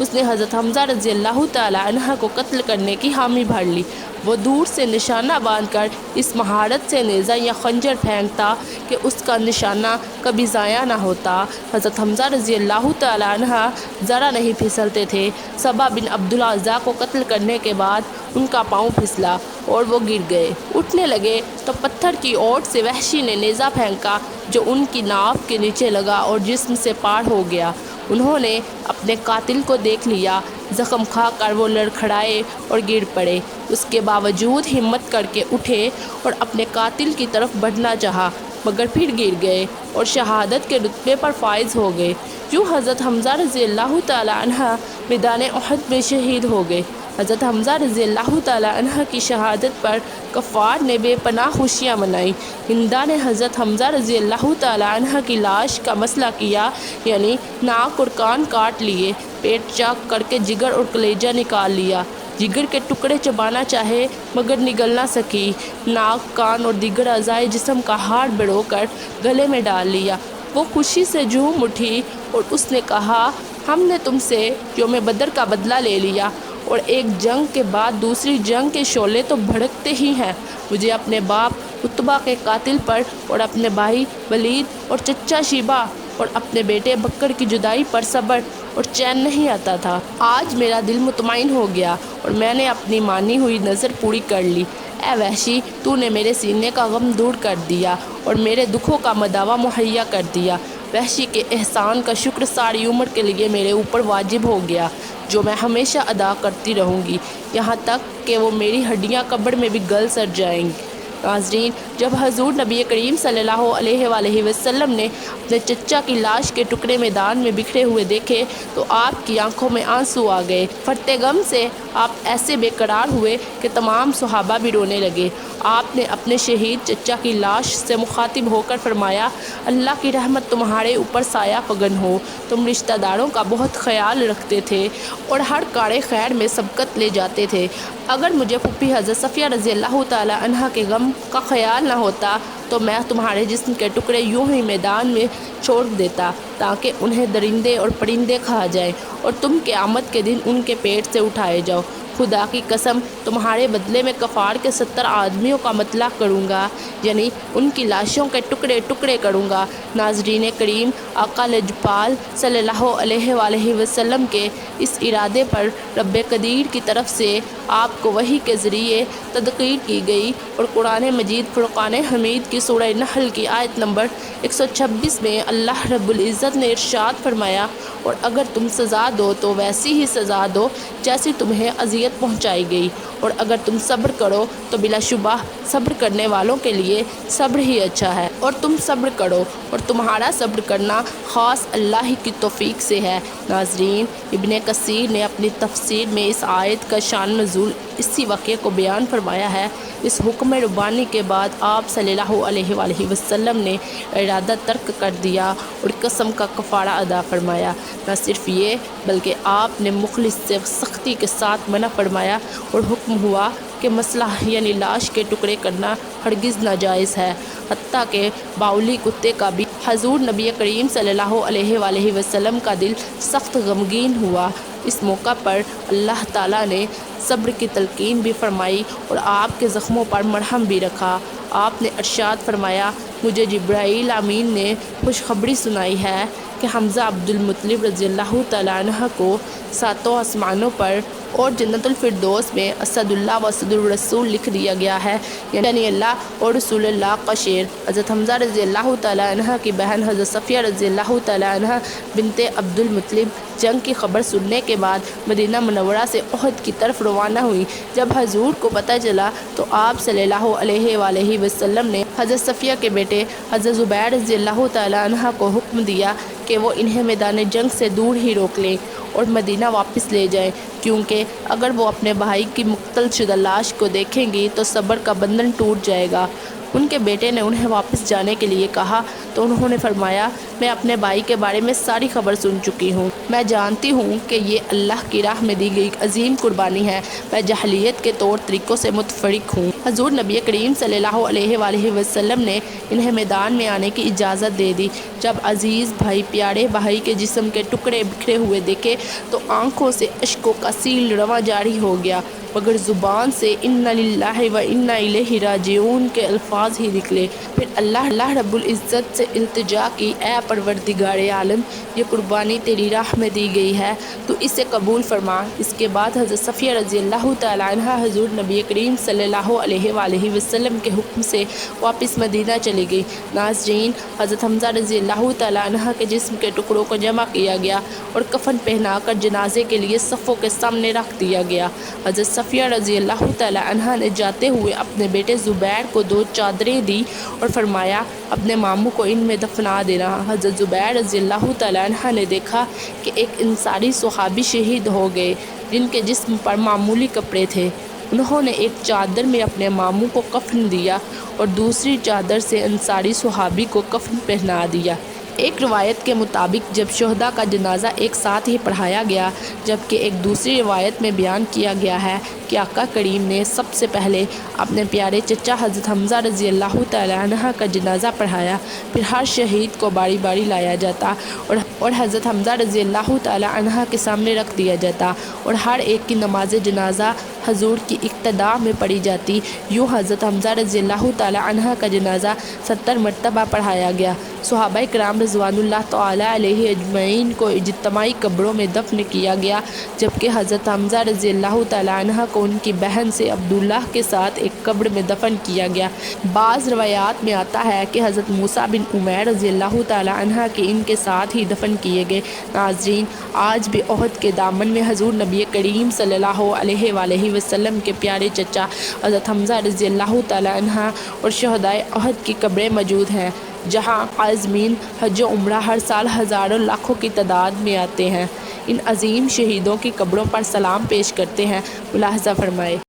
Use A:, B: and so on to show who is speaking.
A: اس نے حضرت حمزہ رضی اللہ تعالیٰ عنہ کو قتل کرنے کی حامی بھر لی۔ وہ دور سے نشانہ باندھ کر اس مہارت سے نیزہ یا خنجر پھینکتا کہ اس کا نشانہ کبھی ضائع نہ ہوتا۔ حضرت حمزہ رضی اللہ تعالیٰ عنہ ذرا نہیں پھسلتے تھے۔ سبا بن عبد العزیٰ کو قتل کرنے کے بعد ان کا پاؤں پھسلا اور وہ گر گئے۔ اٹھنے لگے تو پتھر کی اوٹ سے وحشی نے نیزہ پھینکا جو ان کی ناف کے نیچے لگا اور جسم سے پار ہو گیا۔ انہوں نے اپنے قاتل کو دیکھ لیا، زخم کھا کر وہ لڑکھڑائے اور گر پڑے۔ اس کے باوجود ہمت کر کے اٹھے اور اپنے قاتل کی طرف بڑھنا چاہا، مگر پھر گر گئے اور شہادت کے رتبے پر فائز ہو گئے۔ یوں حضرت حمزہ رضی اللہ تعالیٰ عنہ میدان احد میں شہید ہو گئے۔ حضرت حمزہ رضی اللہ تعالیٰ عنہ کی شہادت پر کفار نے بے پناہ خوشیاں منائیں۔ ہندا نے حضرت حمزہ رضی اللہ تعالیٰ عنہ کی لاش کا مسئلہ کیا، یعنی ناک اور کان کاٹ لیے، پیٹ چاک کر کے جگر اور کلیجہ نکال لیا۔ جگر کے ٹکڑے چبانا چاہے مگر نگل نہ سکی۔ ناک، کان اور دیگر اعضائے جسم کا ہار بڑھو کر گلے میں ڈال لیا۔ وہ خوشی سے جھوم اٹھی اور اس نے کہا، ہم نے تم سے یوم بدر کا بدلہ لے لیا اور ایک جنگ کے بعد دوسری جنگ کے شعلے تو بھڑکتے ہی ہیں۔ مجھے اپنے باپ عتبہ کے قاتل پر اور اپنے بھائی ولید اور چچا شیبہ اور اپنے بیٹے بکر کی جدائی پر صبر اور چین نہیں آتا تھا۔ آج میرا دل مطمئن ہو گیا اور میں نے اپنی مانی ہوئی نظر پوری کر لی۔ اے وحشی، تو نے میرے سینے کا غم دور کر دیا اور میرے دکھوں کا مداوع مہیا کر دیا۔ وحشی کے احسان کا شکر ساری عمر کے لیے میرے اوپر واجب ہو گیا، جو میں ہمیشہ ادا کرتی رہوں گی، یہاں تک کہ وہ میری ہڈیاں قبر میں بھی گل سڑ جائیں گی۔ ناظرین، جب حضور نبی کریم صلی اللہ علیہ وآلہ وسلم نے اپنے چچا کی لاش کے ٹکڑے میدان میں بکھرے ہوئے دیکھے تو آپ کی آنکھوں میں آنسو آ گئے۔ فرتے غم سے آپ ایسے بے قرار ہوئے کہ تمام صحابہ بھی رونے لگے۔ آپ نے اپنے شہید چچا کی لاش سے مخاطب ہو کر فرمایا، اللہ کی رحمت تمہارے اوپر سایہ فگن ہو۔ تم رشتہ داروں کا بہت خیال رکھتے تھے اور ہر کار خیر میں سبقت لے جاتے تھے۔ اگر مجھے پھپھی حضرت صفیہ رضی اللہ تعالیٰ عنہ کے غم کا خیال نہ ہوتا تو میں تمہارے جسم کے ٹکڑے یوں ہی میدان میں چھوڑ دیتا تاکہ انہیں درندے اور پرندے کھا جائیں اور تم قیامت کے دن ان کے پیٹ سے اٹھائے جاؤ۔ خدا کی قسم، تمہارے بدلے میں کفار کے 70 آدمیوں کا مطلع کروں گا، یعنی ان کی لاشوں کے ٹکڑے ٹکڑے کروں گا۔ ناظرین کریم، آقا لجپال صلی اللہ علیہ وآلہ وسلم کے اس ارادے پر رب قدیر کی طرف سے آپ کو وحی کے ذریعے تدقیر کی گئی اور قرآن مجید فرقان حمید کی سورہ نحل کی آیت نمبر 126 میں اللہ رب العزت نے ارشاد فرمایا، اور اگر تم سزا دو تو ویسی ہی سزا دو جیسی تمہیں اذیت پہنچائی گئی، اور اگر تم صبر کرو تو بلا شبہ صبر کرنے والوں کے لیے صبر ہی اچھا ہے، اور تم صبر کرو اور تمہارا صبر کرنا خاص اللہ ہی کی توفیق سے ہے۔ ناظرین، ابن کثیر نے اپنی تفسیر میں اس آیت کا شان نزول اسی واقعے کو بیان فرمایا ہے۔ اس حکم ربانی کے بعد آپ صلی اللہ علیہ وآلہ وسلم نے ارادہ ترک کر دیا اور قسم کا کفارہ ادا فرمایا۔ نہ صرف یہ بلکہ آپ نے مخلص سے سختی کے ساتھ منع فرمایا اور حکم ہوا کہ مسئلہ یعنی لاش کے ٹکڑے کرنا ہرگز ناجائز ہے، حتیٰ کہ باولی کتے کا بھی۔ حضور نبی کریم صلی اللہ علیہ وآلہ وسلم کا دل سخت غمگین ہوا۔ اس موقع پر اللہ تعالیٰ نے صبر کی تلقین بھی فرمائی اور آپ کے زخموں پر مرہم بھی رکھا۔ آپ نے ارشاد فرمایا، مجھے جبرائیل امین نے خوشخبری سنائی ہے کہ حمزہ عبد المطلب رضی اللہ تعالیٰ عنہ کو 7 آسمانوں پر اور جنت الفردوس میں اسد اللہ و اسد الرسول لکھ دیا گیا ہے، یعنی اللہ اور رسول اللہ کا شعر۔ حضرت حمزہ رضی اللہ تعالیٰ عنہ کی بہن حضرت صفیہ رضی اللہ تعالیٰ عنہ بنت عبد المطلب جنگ کی خبر سننے کے بعد مدینہ منورہ سے احد کی طرف روانہ ہوئی۔ جب حضور کو پتہ چلا تو آپ صلی اللہ علیہ وآلہ وسلم نے حضرت صفیہ کے بیٹے حضرت زبیر رضی اللہ تعالیٰ عنہ کو حکم دیا کہ وہ انہیں میدان جنگ سے دور ہی روک لیں اور مدینہ واپس لے جائیں، کیونکہ اگر وہ اپنے بھائی کی مقتل شدہ لاش کو دیکھیں گی تو صبر کا بندھن ٹوٹ جائے گا۔ ان کے بیٹے نے انہیں واپس جانے کے لیے کہا تو انہوں نے فرمایا میں اپنے بھائی کے بارے میں ساری خبر سن چکی ہوں، میں جانتی ہوں کہ یہ اللہ کی راہ میں دی گئی ایک عظیم قربانی ہے، میں جاہلیت کے طور طریقوں سے متفرق ہوں۔ حضور نبی کریم صلی اللہ علیہ وآلہ وسلم نے انہیں میدان میں آنے کی اجازت دے دی۔ جب عزیز بھائی پیارے بھائی کے جسم کے ٹکڑے بکھرے ہوئے دیکھے تو آنکھوں سے اشکوں کا سیل رواں جاری ہو گیا، مگر زبان سے انا للہ و انا الیہ راجعون کے الفاظ ہی نکلے۔ پھر اللہ رب العزت سے التجا کی، اے پروردگار عالم، یہ قربانی تیری راہ میں دی گئی ہے، تو اسے قبول فرما۔ اس کے بعد حضرت صفیہ رضی اللہ تعالیٰ عنہ حضور نبی کریم صلی اللہ علیہ وآلہ وسلم کے حکم سے واپس مدینہ چلی گئی۔ ناظرین، حضرت حمزہ رضی اللہ تعالیٰ عنہ کے جسم کے ٹکڑوں کو جمع کیا گیا اور کفن پہنا کر جنازے کے لیے صفوں کے سامنے رکھ دیا گیا۔ حضرت صفیہ رضی اللہ تعالیٰ عنہ نے جاتے ہوئے اپنے بیٹے زبیر کو 2 چادریں دی اور فرمایا اپنے ماموں کو ان میں دفنا دینا۔ حضرت زبیر رضی اللہ تعالیٰ عنہ نے دیکھا کہ ایک انصاری صحابی شہید ہو گئے جن کے جسم پر معمولی کپڑے تھے۔ انہوں نے ایک چادر میں اپنے ماموں کو کفن دیا اور دوسری چادر سے انصاری صحابی کو کفن پہنا دیا۔ ایک روایت کے مطابق جب شہداء کا جنازہ ایک ساتھ ہی پڑھایا گیا، جبکہ ایک دوسری روایت میں بیان کیا گیا ہے کہ آقا کریم نے سب سے پہلے اپنے پیارے چچا حضرت حمزہ رضی اللہ تعالیٰ عنہ کا جنازہ پڑھایا، پھر ہر شہید کو باری باری لایا جاتا اور حضرت حمزہ رضی اللہ تعالیٰ عنہ کے سامنے رکھ دیا جاتا اور ہر ایک کی نماز جنازہ حضور کی اقتداء میں پڑھی جاتی۔ یوں حضرت حمزہ رضی اللہ تعالیٰ عنہ کا جنازہ 70 مرتبہ پڑھایا گیا۔ صحابہ کرام رضوان اللہ تعالیٰ علیہ اجمعین کو اجتماعی قبروں میں دفن کیا گیا، جبکہ حضرت حمزہ رضی اللہ تعالیٰ عنہ کو ان کی بہن سے عبداللہ کے ساتھ ایک قبر میں دفن کیا گیا۔ بعض روایات میں آتا ہے کہ حضرت موسیٰ بن عمیر رضی اللہ تعالیٰ عنہ کے ان کے ساتھ ہی دفن کیے گئے۔ ناظرین، آج بھی احد کے دامن میں حضور نبی کریم صلی اللہ علیہ وآلہ وسلم کے پیارے چچا حضرت حمزہ رضی اللہ تعالیٰ عنہ اور شہدائے احد کی قبریں موجود ہیں، جہاں عازمین حج و عمرہ ہر سال ہزاروں لاکھوں کی تعداد میں آتے ہیں، ان عظیم شہیدوں کی قبروں پر سلام پیش کرتے ہیں۔ ملاحظہ فرمائے۔